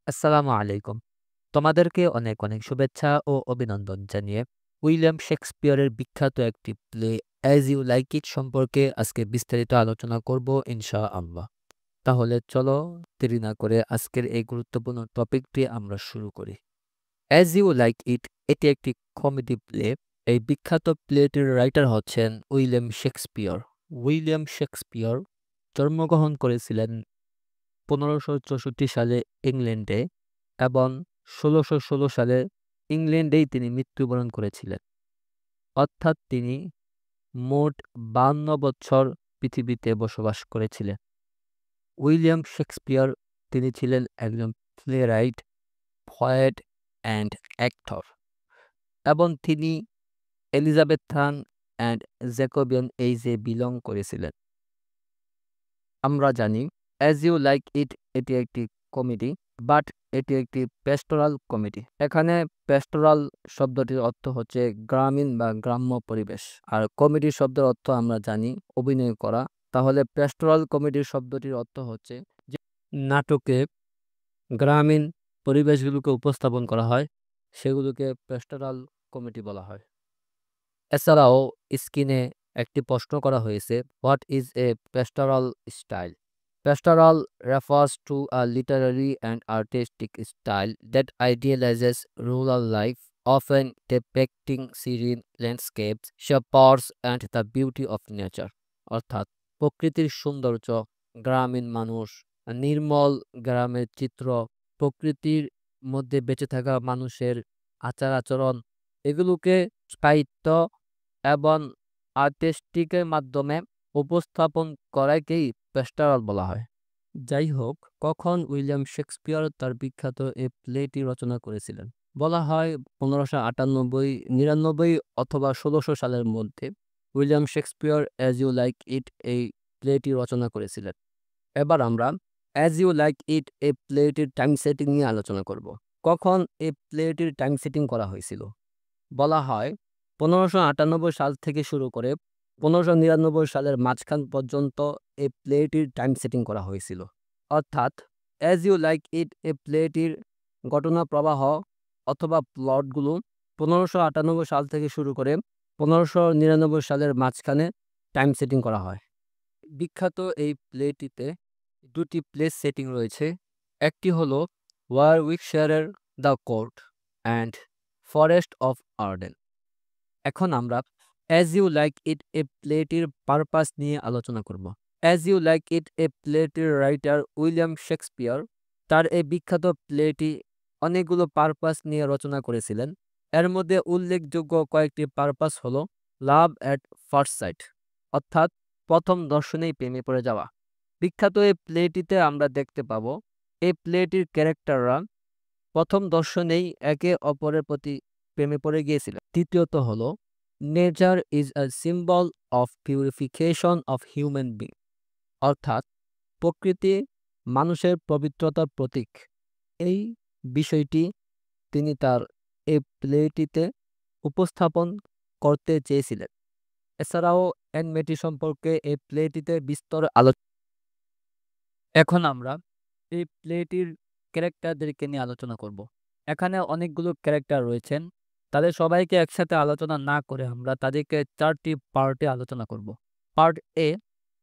আসসালামু আলাইকুম। তোমাদেরকে অনেক, অনেক শুভেচ্ছা ও অভিনন্দন জানিয়ে উইলিয়াম শেক্সপিয়রের বিখ্যাত একটি play 'as you like it' সম্পর্কে আজকে বিস্তারিত আলোচনা করব ইনশাআল্লাহ। তাহলে চলো দেরি না করে আজকের এই গুরুত্বপূর্ণ টপিকটি আমরা শুরু করি। 'অ্যাজ ইউ লাইক ইট' এটি একটি কমেডি প্লে। এই বিখ্যাত প্লেটির রাইটার হচ্ছেন উইলিয়াম শেক্সপিয়র। উইলিয়াম শেক্সপিয়র জন্মগ্রহণ করেছিলেন ১৫৬৪ সালে ইংল্যান্ডে এবং ১৬১৬ সালে ইংল্যান্ডেই তিনি মৃত্যুবরণ করেছিলেন। অর্থাৎ তিনি মোট ৫২ বছর পৃথিবীতে বসবাস করেছিলেন। উইলিয়াম শেক্সপিয়র তিনি ছিলেন একজন প্লেরাইট, পয়েট অ্যান্ড অ্যাক্টর এবং তিনি এলিজাবেথান অ্যান্ড জ্যাকোবিয়ান এইজে বিলং করেছিলেন। আমরা জানি 'অ্যাজ ইউ লাইক ইট' এটি একটি কমেডি, বাট এটি একটি প্যাস্টোরাল কমেডি। এখানে প্যাস্টোরাল শব্দটির অর্থ হচ্ছে গ্রামীণ বা গ্রাম্য পরিবেশ। আর কমেডি শব্দের অর্থ আমরা জানি অভিনয় করা। তাহলে প্যাস্টোরাল কমেডির শব্দটির অর্থ হচ্ছে যে নাটকে গ্রামীণ পরিবেশগুলোকে উপস্থাপন করা হয়, সেগুলোকে প্যাস্টোরাল কমেডি বলা হয়। এছাড়াও স্ক্রিনে একটি প্রশ্ন করা হয়েছে, what is a pastoral style? Pastoral refers to a literary and artistic style that idealizes rural life, often depicting serene landscapes, shepherds, and the beauty of nature. অর্থাৎ প্রকৃতির সৌন্দর্য, গ্রামীণ মানুষ, নির্মল গ্রামের চিত্র, প্রকৃতির মধ্যে বেঁচে থাকা মানুষের আচার-আচরণ, এগুলোকে সাহিত্য এবং আর্টিস্টিকের মাধ্যমে উপস্থাপন করাকেই প্যাস্টোরাল বলা হয়। যাই হোক, কখন উইলিয়াম শেক্সপিয়র তার বিখ্যাত এই প্লেটি রচনা করেছিলেন? বলা হয় ১৫৯৮, ৯৯ অথবা ১৬০০ সালের মধ্যে William Shakespeare 'as you like it' এই প্লেটি রচনা করেছিলেন। এবার আমরা 'অ্যাজ ইউ লাইক ইট' এই প্লেটির টাইম সেটিং নিয়ে আলোচনা করব। কখন এই প্লেটির টাইম সেটিং করা হয়েছিল? বলা হয় ১৫৯৮ সাল থেকে শুরু করে ১৫৯৯ সালের মাঝখান পর্যন্ত এই প্লেটির টাইম সেটিং করা হয়েছিল। অর্থাৎ 'অ্যাজ ইউ লাইক ইট' এই প্লেটির ঘটনা প্রবাহ অথবা প্লটগুলো ১৫৯৮ সাল থেকে শুরু করে ১৫৯৯ সালের মাঝখানে টাইম সেটিং করা হয়। বিখ্যাত এই প্লেটিতে দুটি প্লেস সেটিং রয়েছে। একটি হলো ওয়ারউইকশায়ারের the court and forest of Arden. এখন আমরা 'অ্যাজ ইউ লাইক ইট' এ প্লেটির পারপাস নিয়ে আলোচনা করব। 'অ্যাজ ইউ লাইক ইট' এ প্লেটির রাইটার উইলিয়াম শেক্সপিয়র তার এই বিখ্যাত প্লেটি অনেকগুলো পারপাস নিয়ে রচনা করেছিলেন। এর মধ্যে উল্লেখযোগ্য কয়েকটি পারপাস হলো লাভ অ্যাট ফার্স্ট সাইট, অর্থাৎ প্রথম দর্শনেই প্রেমে পড়ে যাওয়া। বিখ্যাত এই প্লেটিতে আমরা দেখতে পাবো এই প্লেটির ক্যারেক্টাররা প্রথম দর্শনেই একে অপরের প্রতি প্রেমে পড়ে গিয়েছিল। তৃতীয়ত হলো nature is a symbol of purification of human being, অর্থাৎ প্রকৃতি মানুষের পবিত্রতার প্রতীক। এই বিষয়টি তিনি তার এই প্লেটিতে উপস্থাপন করতে চেয়েছিলেন। এছাড়াও অ্যানমেটি সম্পর্কে এই প্লেটিতে বিস্তর আলোচনা। এখন আমরা এই প্লেটির ক্যারেক্টারদেরকে নিয়ে আলোচনা করব। এখানে অনেকগুলো ক্যারেক্টার রয়েছেন। তাদের সবাইকে একসাথে আলোচনা না করে আমরা তাদেরকে ৪টি পার্টে আলোচনা করব। Part A,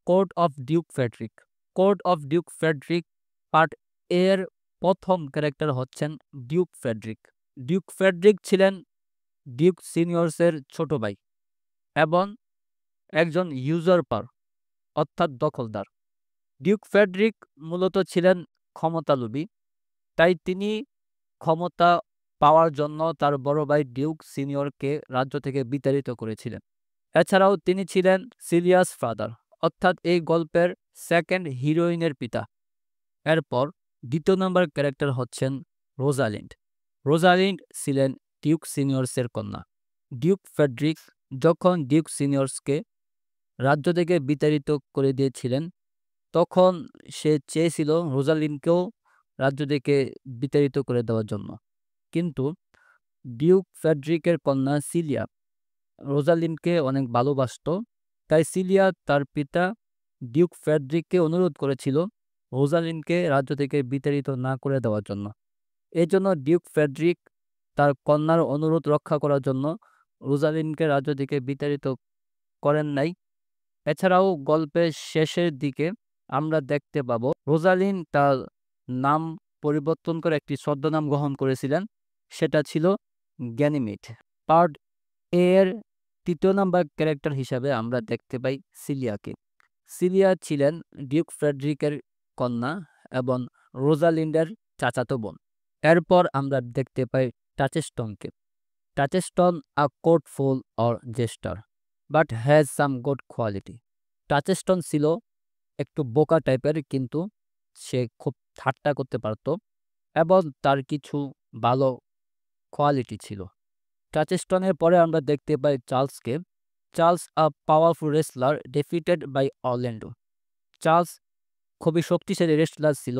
court of Duke Frederick. Court of Duke Frederick part এর প্রথম ক্যারেক্টার হচ্ছেন ডিউক ফ্রেডরিক। ডিউক ফ্রেডরিক ছিলেন ডিউক সিনিয়র্সের ছোট ভাই এবং একজন ইউজারপার, অর্থাৎ দখলদার। ডিউক ফ্রেডরিক মূলত ছিলেন ক্ষমতালোভী, তাই তিনি ক্ষমতা পাওয়ার জন্য তার বড় ভাই ডিউক সিনিয়রকে রাজ্য থেকে বিতাড়িত করেছিলেন। এছাড়াও তিনি ছিলেন সিলিয়াস ফাদার, অর্থাৎ এই গল্পের সেকেন্ড হিরোইনের পিতা। এরপর দ্বিতীয় নম্বর ক্যারেক্টার হচ্ছেন রোজালিন্ড। রোজালিন্ড ছিলেন ডিউক সিনিয়র্সের কন্যা। ডিউক ফ্রেডরিক যখন ডিউক সিনিয়র্সকে রাজ্য থেকে বিতাড়িত করে দিয়েছিলেন, তখন সে চেয়েছিল রোজালিন্ডকেও রাজ্য থেকে বিতাড়িত করে দেওয়ার জন্য। কিন্তু ডিউক ফ্রেডরিকের কন্যা সিলিয়া রোজালিন্ডকে অনেক ভালোবাসত, তাই সিলিয়া তার পিতা ডিউক ফ্রেডরিককে অনুরোধ করেছিল রোজালিন্ডকে রাজ্য থেকে বিতাড়িত না করে দেওয়ার জন্য। এই জন্য ডিউক ফ্রেডরিক তার কন্যার অনুরোধ রক্ষা করার জন্য রোজালিন্ডকে রাজ্য থেকে বিতাড়িত করেন নাই। এছাড়াও গল্পের শেষের দিকে আমরা দেখতে পাবো রোজালিন তার নাম পরিবর্তন করে একটি ছদ্মনাম গ্রহণ করেছিলেন, সেটা ছিল গ্যানিমেড। পার্ট এর ৩য় নাম্বার ক্যারেক্টার হিসাবে আমরা দেখতে পাই সিলিয়াকে। সিলিয়া ছিলেন ডিউক ফ্রেডরিকের কন্যা এবং রোজালিন্ডের চাচাতো বোন। এরপর আমরা দেখতে পাই টাচেস্টনকে। Touchstone a court fool or jester but has some good quality. Touchstone ছিল একটু বোকা টাইপের, কিন্তু সে খুব ঠাট্টা করতে পারত এবং তার কিছু ভালো কোয়ালিটি ছিল। টাচেস্টনের পরে আমরা দেখতে পাই চার্লসকে। Charles a powerful wrestler defeated by Orlando. Charles খুবই শক্তিশালী রেসলার ছিল,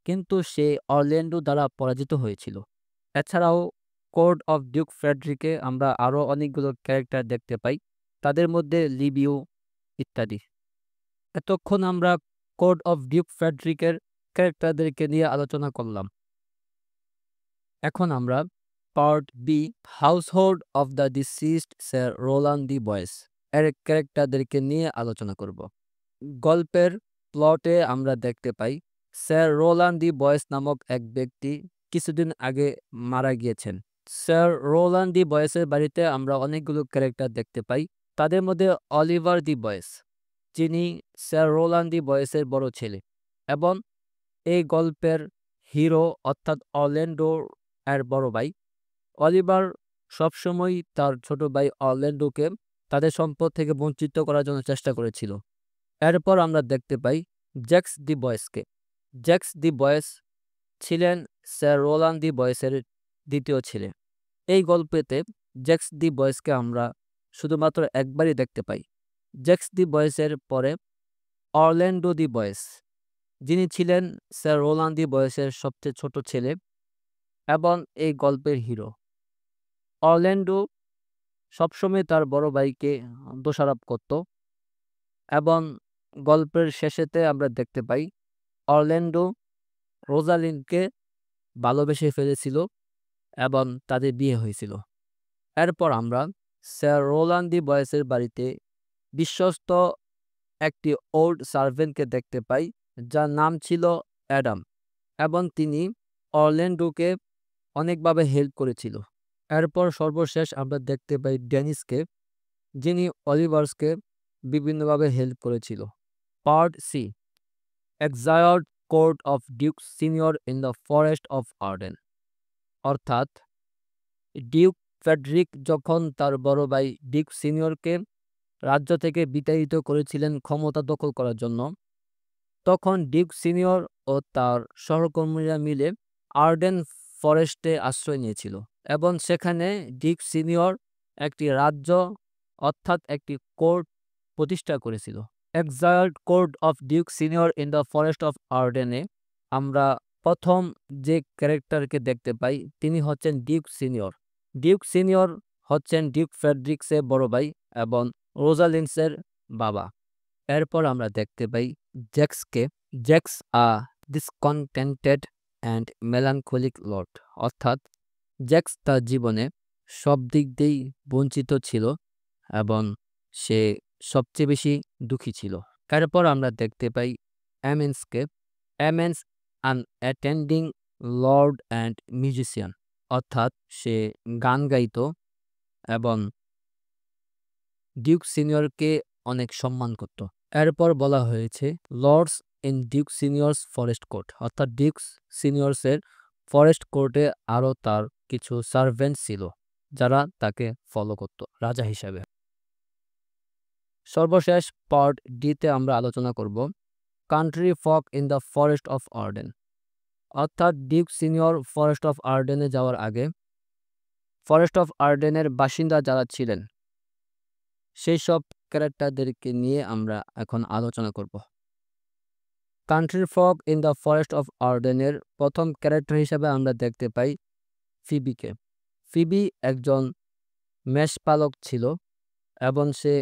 কিন্তু সে অরল্যান্ডো দ্বারা পরাজিত হয়েছিল। এছাড়াও কোড অফ ডিউক ফ্রেডরিকে আমরা আরও অনেকগুলো ক্যারেক্টার দেখতে পাই, তাদের মধ্যে লিবিও ইত্যাদি। এতক্ষণ আমরা কোড অফ ডিউক ফ্রেডরিকের ক্যারেক্টারদেরকে নিয়ে আলোচনা করলাম। এখন আমরা part B household of the deceased Sir Rowland de Boys এর ক্যারেক্টারদেরকে নিয়ে আলোচনা করব। গল্পের প্লটে আমরা দেখতে পাই স্যার রোলান ডি বয়েস নামক এক ব্যক্তি কিছুদিন আগে মারা গিয়েছেন। স্যার রোলান ডি বয়েসের বাড়িতে আমরা অনেকগুলো ক্যারেক্টার দেখতে পাই, তাদের মধ্যে অলিভার ডি বয়েস, যিনি স্যার রোলান ডি বয়েসের বড় ছেলে এবং এই গল্পের হিরো অর্থাৎ অরল্যান্ডো এর বড় ভাই। অলিভার সবসময় তার ছোট ভাই অরল্যান্ডোকে তাদের সম্পদ থেকে বঞ্চিত করার জন্য চেষ্টা করেছিল। এরপর আমরা দেখতে পাই জ্যাক্স ডি বয়েসকে। জ্যাক্স ডি বয়েস ছিলেন স্যার রোলান ডি বয়েসের দ্বিতীয় ছেলে। এই গল্পেতে জ্যাক্স ডি বয়েসকে আমরা শুধুমাত্র একবারই দেখতে পাই। জ্যাক্স ডি বয়েসের পরে অরল্যান্ডো ডি বয়েস, যিনি ছিলেন স্যার রোলান ডি বয়েসের সবচেয়ে ছোট ছেলে এবং এই গল্পের হিরো। অরল্যান্ডো সবসময় তার বড় ভাইকে দোষারোপ করত এবং গল্পের শেষেতে আমরা দেখতে পাই অরল্যান্ডো রোজালিন্ডকে ভালোবেসে ফেলেছিল এবং তাদের বিয়ে হয়েছিল। এরপর আমরা স্যার রোলান ডি বয়েসের বাড়িতে বিশ্বস্ত একটি ওল্ড সার্ভেন্টকে দেখতে পাই, যার নাম ছিল অ্যাডাম এবং তিনি অরল্যান্ডোকে অনেকভাবে হেল্প করেছিল। এরপর সর্বশেষ আমরা দেখতে পাই ডেনিসকে, যিনি অলিভার্সকে বিভিন্নভাবে হেল্প করেছিল। Part C exiled court of Duke Senior in the forest of Arden. অর্থাৎ ডিউক ফ্রেডরিক যখন তার বড় ভাই ডিউক সিনিয়রকে রাজ্য থেকে বিতাড়িত করেছিলেন ক্ষমতা দখল করার জন্য, তখন ডিউক সিনিয়র ও তার সহকর্মীরা মিলে আর্ডেন ফরেস্টে আশ্রয় নিয়েছিল এবং সেখানে ডিউক সিনিয়র একটি রাজ্য অর্থাৎ একটি কোর্ট প্রতিষ্ঠা করেছিল। Exiled court of Duke Senior in the forest of আর্ডেনে আমরা প্রথম যে ক্যারেক্টারকে দেখতে পাই তিনি হচ্ছেন ডিউক সিনিয়র। ডিউক সিনিয়র হচ্ছেন ডিউক ফ্রেডরিক্সের বড় ভাই এবং রোজালিন্ডসের বাবা। এরপর আমরা দেখতে পাই জ্যাক্সকে। Jaques a discontented and melancholic lord. অর্থাৎ জ্যাক্স তার জীবনে সব দিক দিয়েই বঞ্চিত ছিল এবং সে সবচেয়ে বেশি দুঃখী ছিল। এরপর আমরা দেখতে পাই অ্যামেন্সকে। অ্যামেন্স আন অ্যাটেন্ডিং লর্ড অ্যান্ড মিউজিশিয়ান। অর্থাৎ সে গান গাইত এবং ডিউক সিনিয়রকে অনেক সম্মান করত। এরপর বলা হয়েছে lords in Duke seniors forest court. অর্থাৎ ডিউক সিনিয়র্সের ফরেস্ট কোর্টে আরও তার কিছু সার্ভেন্ট ছিল যারা তাকে ফলো করত রাজা হিসাবে। সর্বশেষ পার্ট ডিতে আমরা আলোচনা করব country folk in the forest of Arden. অর্থাৎ ডিউক সিনিয়র ফরেস্ট অফ আর্ডেনে যাওয়ার আগে ফরেস্ট অফ আর্ডেনের বাসিন্দা যারা ছিলেন সেই সব ক্যারেক্টারদেরকে নিয়ে আমরা এখন আলোচনা করব। Country folk in the forest of আর্ডেনের প্রথম ক্যারেক্টার হিসাবে আমরা দেখতে পাই ফিবিকে। ফিবি একজন মেষপালক ছিল এবং সে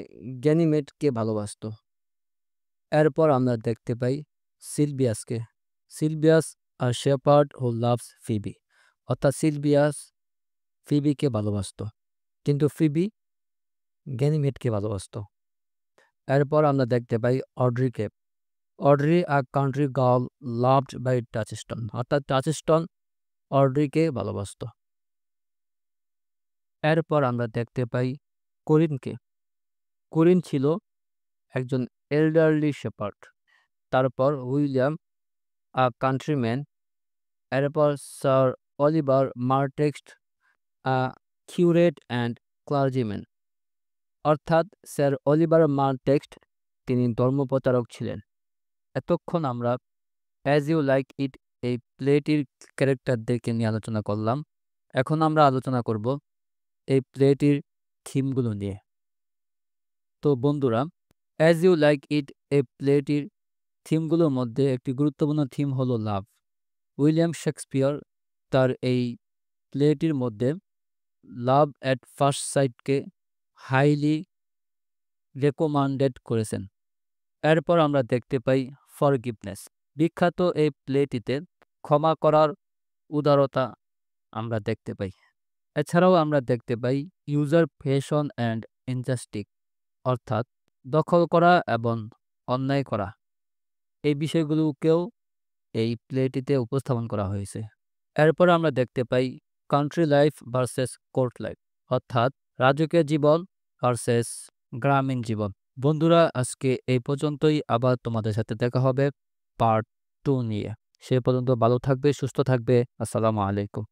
গ্যানিমেডকে ভালোবাসত। এরপর আমরা দেখতে পাই সিলভিয়াসকে। Silvius a shepherd who loves Phebe. অর্থাৎ সিলভিয়াস ফিবিকে ভালোবাসত, কিন্তু ফিবি গ্যানিমেডকে ভালোবাসত। এরপর আমরা দেখতে পাই অড্রিকে। Audrey a country girl loved by Touchstone, অর্থাৎ টাচস্টন অড্রিকে ভালোবাসত। এরপর আমরা দেখতে পাই কোরিনকে। কোরিন ছিল একজন এল্ডারলি শেপার্ড। তারপর উইলিয়াম আ কান্ট্রিম্যান। এরপর Sir Oliver Martext a curate and clergyman, অর্থাৎ স্যার অলিভার মারটেক্সট তিনি ধর্মপ্রচারক ছিলেন। এতক্ষণ আমরা অ্যাজ ইউ লাইক ইট এই প্লেটির ক্যারেক্টারদেরকে নিয়ে আলোচনা করলাম। এখন আমরা আলোচনা করব এই প্লেটির থিমগুলো নিয়ে। তো বন্ধুরা, অ্যাজ ইউ লাইক ইট এই প্লেটির থিমগুলোর মধ্যে একটি গুরুত্বপূর্ণ থিম হলো লাভ। উইলিয়াম শেক্সপিয়র তার এই প্লেটির মধ্যে লাভ অ্যাট ফার্স্ট সাইটকে হাইলি রেকমেন্ডেড করেছেন। এরপর আমরা দেখতে পাই ফরগিভনেস। বিখ্যাত এই প্লেটিতে ক্ষমা করার উদারতা আমরা দেখতে পাই। এছাড়াও আমরা দেখতে পাই ইউজার ফেশন অ্যান্ড ইনজাস্টিস, অর্থাৎ দখল করা এবং অন্যায় করা, এই বিষয়গুলোকেও এই প্লেটিতে উপস্থাপন করা হয়েছে। এরপর আমরা দেখতে পাই country life versus court life, অর্থাৎ রাজকীয় জীবন ভার্সেস গ্রামীণ জীবন। বন্ধুরা, আজকে এই পর্যন্তই। আবার তোমাদের সাথে দেখা হবে পার্ট 2 নিয়ে। সে পর্যন্ত ভালো থাকবে, সুস্থ থাকবে। আসসালামু আলাইকুম।